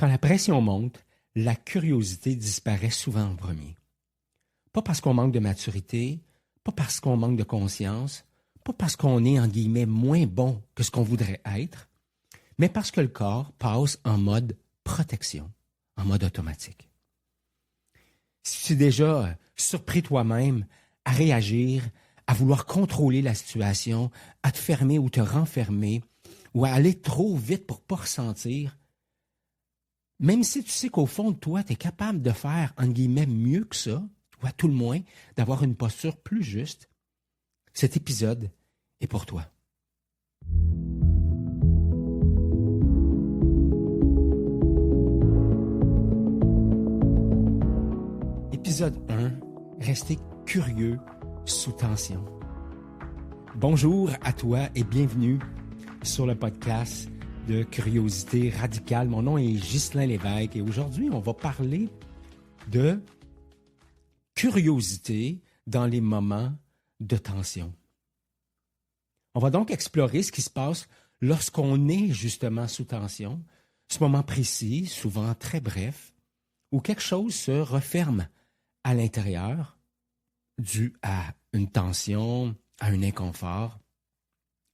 Quand la pression monte, la curiosité disparaît souvent en premier. Pas parce qu'on manque de maturité, pas parce qu'on manque de conscience, pas parce qu'on est, en guillemets, moins bon que ce qu'on voudrait être, mais parce que le corps passe en mode protection, en mode automatique. Si tu es déjà surpris toi-même à réagir, à vouloir contrôler la situation, à te fermer ou te renfermer, ou à aller trop vite pour ne pas ressentir, même si tu sais qu'au fond de toi, tu es capable de faire, entre guillemets, mieux que ça, ou à tout le moins, d'avoir une posture plus juste, cet épisode est pour toi. Épisode 1, restez curieux sous tension. Bonjour à toi et bienvenue sur le podcast de Curiosité radicale. Mon nom est Ghislain Lévesque et aujourd'hui, on va parler de curiosité dans les moments de tension. On va donc explorer ce qui se passe lorsqu'on est justement sous tension, ce moment précis, souvent très bref, où quelque chose se referme à l'intérieur dû à une tension, à un inconfort,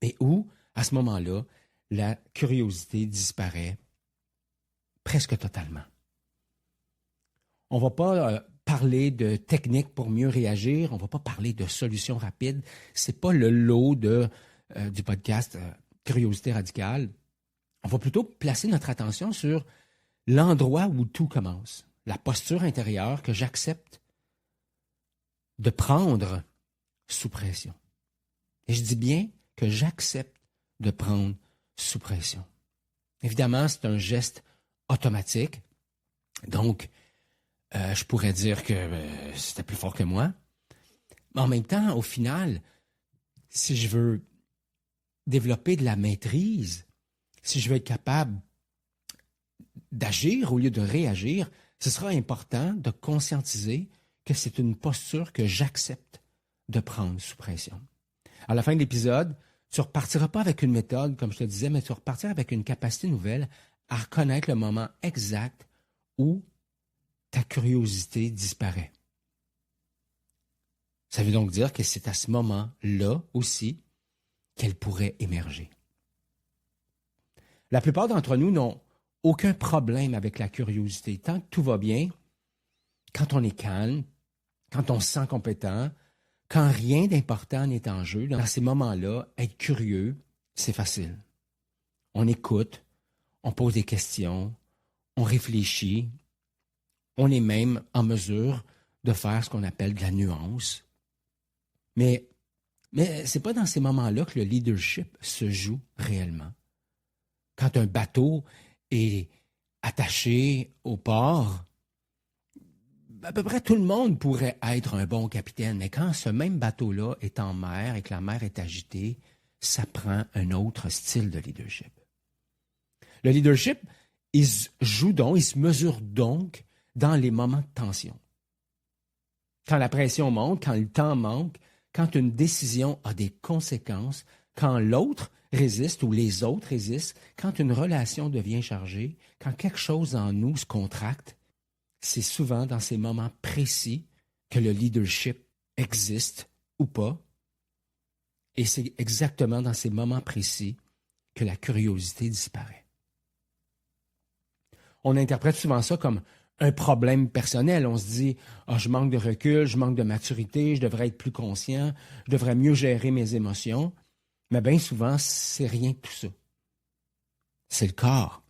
et où, à ce moment-là, la curiosité disparaît presque totalement. On ne va pas parler de techniques pour mieux réagir, on ne va pas parler de solutions rapides. Ce n'est pas le lot du podcast Curiosité radicale. On va plutôt placer notre attention sur l'endroit où tout commence, la posture intérieure que j'accepte de prendre sous pression. Et je dis bien que j'accepte de prendre sous pression. Évidemment, c'est un geste automatique. Donc, je pourrais dire que c'était plus fort que moi. Mais en même temps, au final, si je veux développer de la maîtrise, si je veux être capable d'agir au lieu de réagir, ce sera important de conscientiser que c'est une posture que j'accepte de prendre sous pression. À la fin de l'épisode, tu ne repartiras pas avec une méthode, comme je te disais, mais tu repartiras avec une capacité nouvelle à reconnaître le moment exact où ta curiosité disparaît. Ça veut donc dire que c'est à ce moment-là aussi qu'elle pourrait émerger. La plupart d'entre nous n'ont aucun problème avec la curiosité. Tant que tout va bien, quand on est calme, quand on se sent compétent, quand rien d'important n'est en jeu, dans ces moments-là, être curieux, c'est facile. On écoute, on pose des questions, on réfléchit, on est même en mesure de faire ce qu'on appelle de la nuance. Mais ce n'est pas dans ces moments-là que le leadership se joue réellement. Quand un bateau est attaché au port, à peu près tout le monde pourrait être un bon capitaine, mais quand ce même bateau-là est en mer et que la mer est agitée, ça prend un autre style de leadership. Le leadership, il se joue donc, il se mesure donc dans les moments de tension. Quand la pression monte, quand le temps manque, quand une décision a des conséquences, quand l'autre résiste ou les autres résistent, quand une relation devient chargée, quand quelque chose en nous se contracte, c'est souvent dans ces moments précis que le leadership existe ou pas. Et c'est exactement dans ces moments précis que la curiosité disparaît. On interprète souvent ça comme un problème personnel. On se dit « Ah, je manque de recul, je manque de maturité, je devrais être plus conscient, je devrais mieux gérer mes émotions. » Mais bien souvent, c'est rien de tout ça. C'est le corps.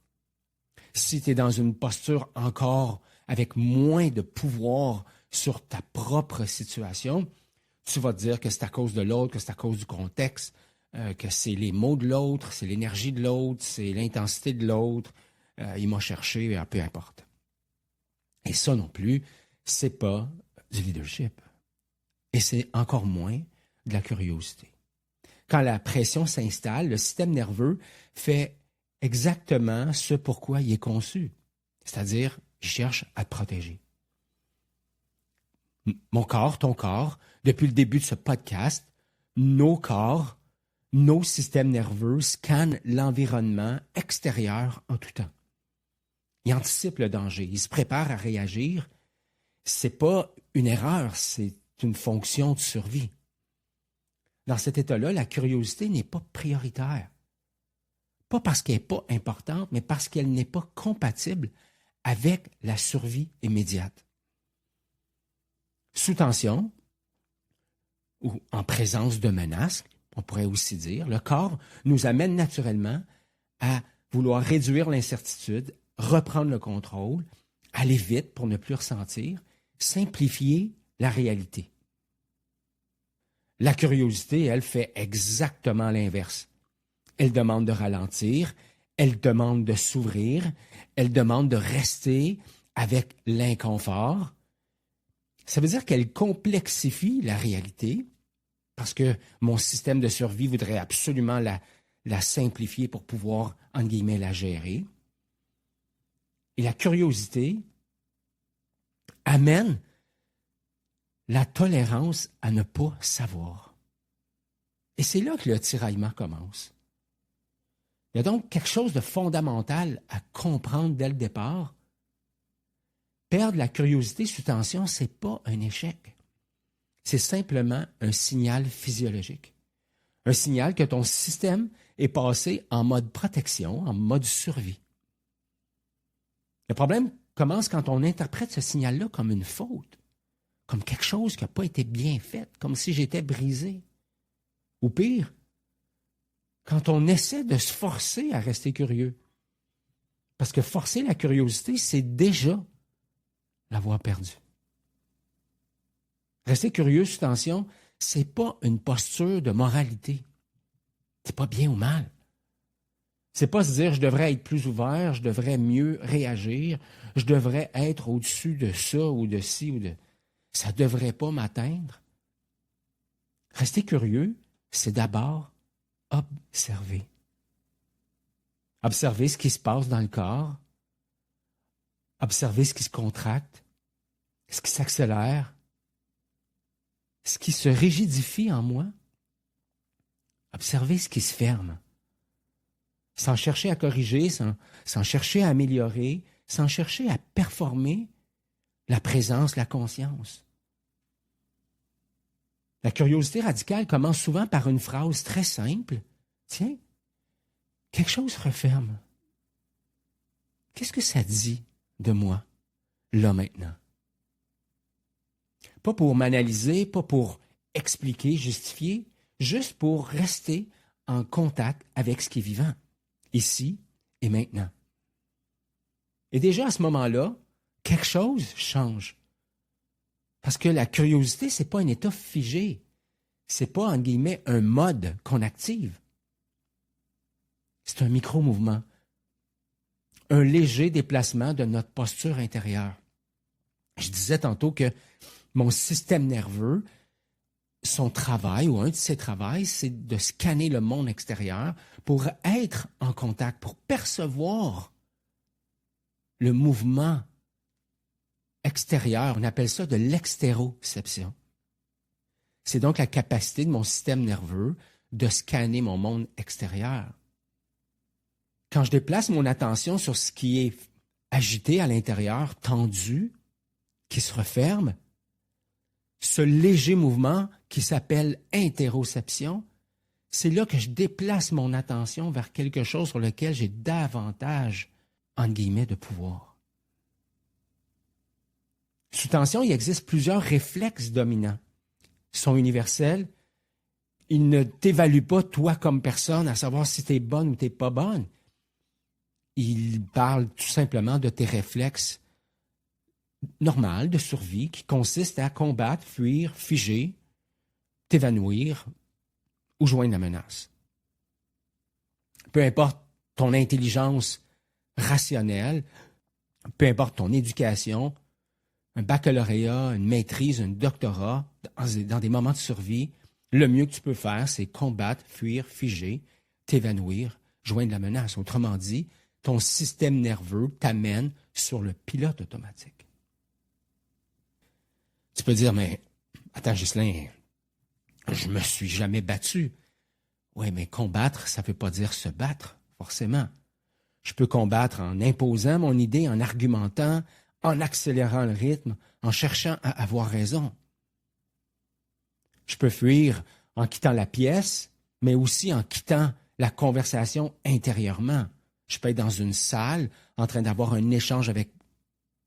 Si tu es dans une posture encore avec moins de pouvoir sur ta propre situation, tu vas te dire que c'est à cause de l'autre, que c'est à cause du contexte, que c'est les mots de l'autre, c'est l'énergie de l'autre, c'est l'intensité de l'autre. Il m'a cherché, peu importe. Et ça non plus, c'est pas du leadership. Et c'est encore moins de la curiosité. Quand la pression s'installe, le système nerveux fait exactement ce pourquoi il est conçu. C'est-à-dire, il cherche à te protéger. Mon corps, ton corps, depuis le début de ce podcast, nos corps, nos systèmes nerveux scannent l'environnement extérieur en tout temps. Il anticipe le danger, il se prépare à réagir. C'est pas une erreur, c'est une fonction de survie. Dans cet état-là, la curiosité n'est pas prioritaire. Pas parce qu'elle n'est pas importante, mais parce qu'elle n'est pas compatible avec la survie immédiate. Sous tension, ou en présence de menaces, on pourrait aussi dire, le corps nous amène naturellement à vouloir réduire l'incertitude, reprendre le contrôle, aller vite pour ne plus ressentir, simplifier la réalité. La curiosité, elle, fait exactement l'inverse. Elle demande de ralentir, elle demande de s'ouvrir, elle demande de rester avec l'inconfort. Ça veut dire qu'elle complexifie la réalité, parce que mon système de survie voudrait absolument la simplifier pour pouvoir, entre guillemets, la gérer. Et la curiosité amène la tolérance à ne pas savoir. Et c'est là que le tiraillement commence. Il y a donc quelque chose de fondamental à comprendre dès le départ. Perdre la curiosité sous tension, ce n'est pas un échec. C'est simplement un signal physiologique. Un signal que ton système est passé en mode protection, en mode survie. Le problème commence quand on interprète ce signal-là comme une faute, comme quelque chose qui n'a pas été bien fait, comme si j'étais brisé. Ou pire, quand on essaie de se forcer à rester curieux. Parce que forcer la curiosité, c'est déjà l'avoir perdue. Rester curieux sous tension, c'est pas une posture de moralité. C'est pas bien ou mal. C'est pas se dire je devrais être plus ouvert, je devrais mieux réagir, je devrais être au-dessus de ça ou de ci ou de... Ça devrait pas m'atteindre. Rester curieux, c'est d'abord observer. Observer ce qui se passe dans le corps, observer ce qui se contracte, ce qui s'accélère, ce qui se rigidifie en moi, observer ce qui se ferme, sans chercher à corriger, sans chercher à améliorer, sans chercher à performer la présence, la conscience. La curiosité radicale commence souvent par une phrase très simple. Tiens, quelque chose referme. Qu'est-ce que ça dit de moi, là maintenant? Pas pour m'analyser, pas pour expliquer, justifier, juste pour rester en contact avec ce qui est vivant, ici et maintenant. Et déjà à ce moment-là, quelque chose change. Parce que la curiosité, ce n'est pas un état figé. Ce n'est pas, entre guillemets, un mode qu'on active. C'est un micro-mouvement. Un léger déplacement de notre posture intérieure. Je disais tantôt que mon système nerveux, son travail, ou un de ses travails, c'est de scanner le monde extérieur pour être en contact, pour percevoir le mouvement extérieur. On appelle ça de l'extéroception. C'est donc la capacité de mon système nerveux de scanner mon monde extérieur. Quand je déplace mon attention sur ce qui est agité à l'intérieur, tendu, qui se referme, ce léger mouvement qui s'appelle interoception, c'est là que je déplace mon attention vers quelque chose sur lequel j'ai davantage, entre guillemets, de pouvoir. Sous tension, il existe plusieurs réflexes dominants. Ils sont universels. Ils ne t'évaluent pas, toi, comme personne, à savoir si tu es bonne ou tu n'es pas bonne. Ils parlent tout simplement de tes réflexes normaux de survie qui consistent à combattre, fuir, figer, t'évanouir ou joindre la menace. Peu importe ton intelligence rationnelle, peu importe ton éducation, un baccalauréat, une maîtrise, un doctorat, dans des moments de survie, le mieux que tu peux faire, c'est combattre, fuir, figer, t'évanouir, joindre la menace. Autrement dit, ton système nerveux t'amène sur le pilote automatique. Tu peux dire, mais attends, Ghislain, je me suis jamais battu. Oui, mais combattre, ça ne veut pas dire se battre, forcément. Je peux combattre en imposant mon idée, en argumentant, en accélérant le rythme, en cherchant à avoir raison. Je peux fuir en quittant la pièce, mais aussi en quittant la conversation intérieurement. Je peux être dans une salle en train d'avoir un échange avec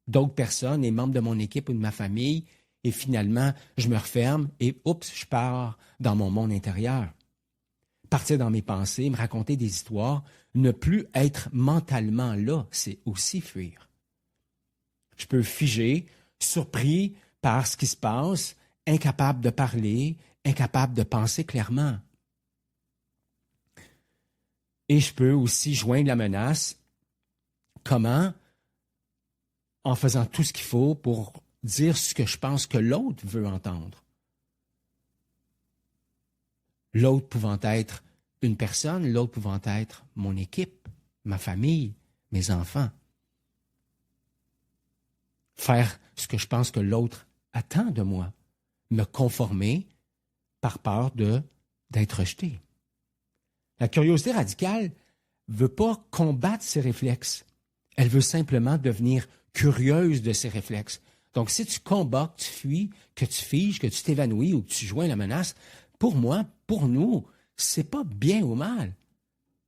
d'autres personnes, les membres de mon équipe ou de ma famille, et finalement, je me referme et oups, je pars dans mon monde intérieur. Partir dans mes pensées, me raconter des histoires, ne plus être mentalement là, c'est aussi fuir. Je peux figer, surpris par ce qui se passe, incapable de parler, incapable de penser clairement. Et je peux aussi joindre la menace. Comment? En faisant tout ce qu'il faut pour dire ce que je pense que l'autre veut entendre. L'autre pouvant être une personne, l'autre pouvant être mon équipe, ma famille, mes enfants. Faire ce que je pense que l'autre attend de moi. Me conformer par peur d'être rejeté. La curiosité radicale ne veut pas combattre ses réflexes. Elle veut simplement devenir curieuse de ses réflexes. Donc, si tu combats, que tu fuis, que tu figes, que tu t'évanouis ou que tu joins la menace, pour moi, pour nous, c'est pas bien ou mal.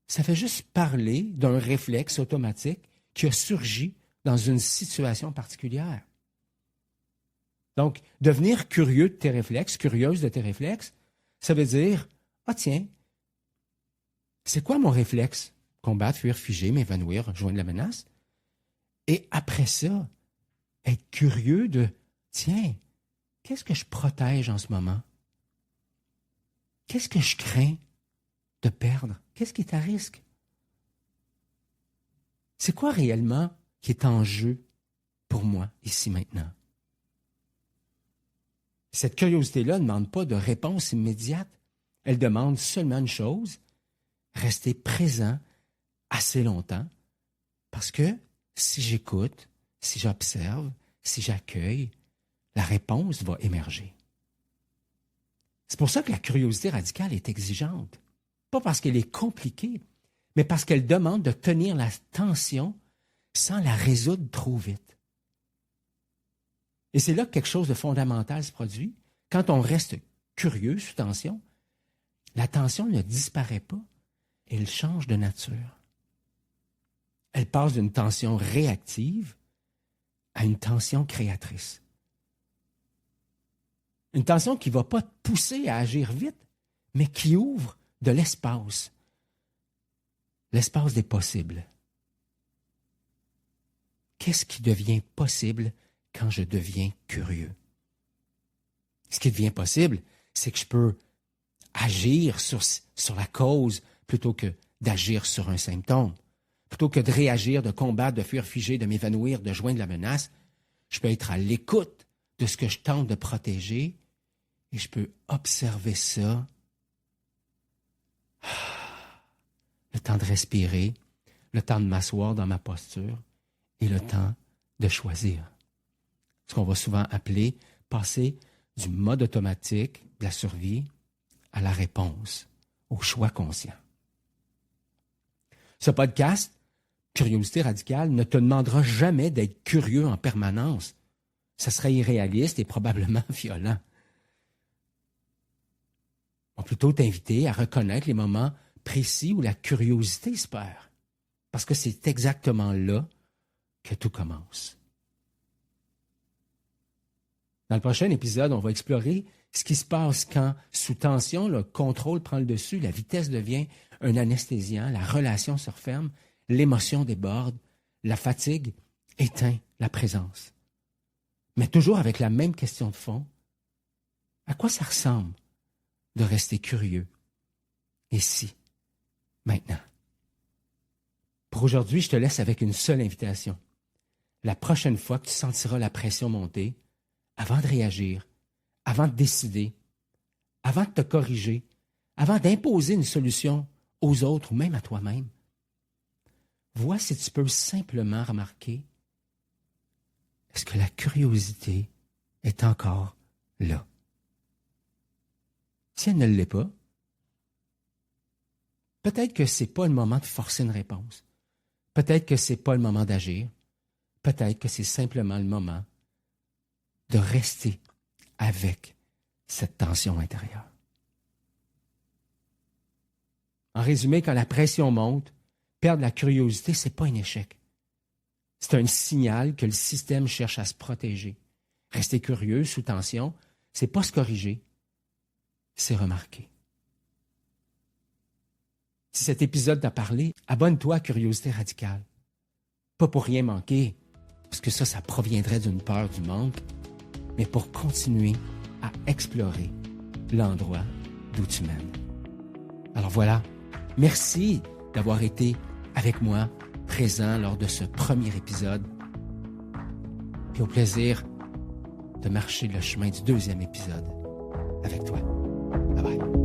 Ça fait juste parler d'un réflexe automatique qui a surgi dans une situation particulière. Donc, devenir curieux de tes réflexes, curieuse de tes réflexes, ça veut dire, ah tiens, c'est quoi mon réflexe? Combattre, fuir, figer, m'évanouir, joindre la menace. Et après ça, être curieux de, tiens, qu'est-ce que je protège en ce moment? Qu'est-ce que je crains de perdre? Qu'est-ce qui est à risque? C'est quoi réellement qui est en jeu pour moi, ici, maintenant? Cette curiosité-là ne demande pas de réponse immédiate. Elle demande seulement une chose, rester présent assez longtemps, parce que si j'écoute, si j'observe, si j'accueille, la réponse va émerger. C'est pour ça que la curiosité radicale est exigeante. Pas parce qu'elle est compliquée, mais parce qu'elle demande de tenir la tension sans la résoudre trop vite. Et c'est là que quelque chose de fondamental se produit. Quand on reste curieux sous tension, la tension ne disparaît pas, elle change de nature. Elle passe d'une tension réactive à une tension créatrice. Une tension qui ne va pas te pousser à agir vite, mais qui ouvre de l'espace. L'espace des possibles. Qu'est-ce qui devient possible quand je deviens curieux? Ce qui devient possible, c'est que je peux agir sur la cause plutôt que d'agir sur un symptôme. Plutôt que de réagir, de combattre, de fuir, figer, de m'évanouir, de joindre la menace, je peux être à l'écoute de ce que je tente de protéger et je peux observer ça. Le temps de respirer, le temps de m'asseoir dans ma posture et le temps de choisir. Ce qu'on va souvent appeler passer du mode automatique de la survie à la réponse, au choix conscient. Ce podcast, Curiosité radicale, ne te demandera jamais d'être curieux en permanence. Ça serait irréaliste et probablement violent. On va plutôt t'inviter à reconnaître les moments précis où la curiosité se perd. Parce que c'est exactement là que tout commence. Dans le prochain épisode, on va explorer ce qui se passe quand, sous tension, le contrôle prend le dessus, la vitesse devient un anesthésiant, la relation se referme, l'émotion déborde, la fatigue éteint la présence. Mais toujours avec la même question de fond. À quoi ça ressemble de rester curieux? Ici, maintenant. Pour aujourd'hui, je te laisse avec une seule invitation. La prochaine fois que tu sentiras la pression monter, avant de réagir, avant de décider, avant de te corriger, avant d'imposer une solution aux autres ou même à toi-même, vois si tu peux simplement remarquer, est-ce que la curiosité est encore là? Si elle ne l'est pas, peut-être que ce n'est pas le moment de forcer une réponse. Peut-être que c'est pas le moment d'agir. Peut-être que c'est simplement le moment de rester avec cette tension intérieure. En résumé, quand la pression monte, perdre la curiosité, c'est pas un échec. C'est un signal que le système cherche à se protéger. Rester curieux sous tension, c'est pas se corriger, c'est remarquer. Si cet épisode t'a parlé, abonne-toi à Curiosité radicale. Pas pour rien manquer, parce que ça proviendrait d'une peur du manque, mais pour continuer à explorer l'endroit d'où tu mènes. Alors voilà, merci d'avoir été avec moi, présent lors de ce premier épisode. Puis au plaisir de marcher le chemin du deuxième épisode avec toi. Bye bye.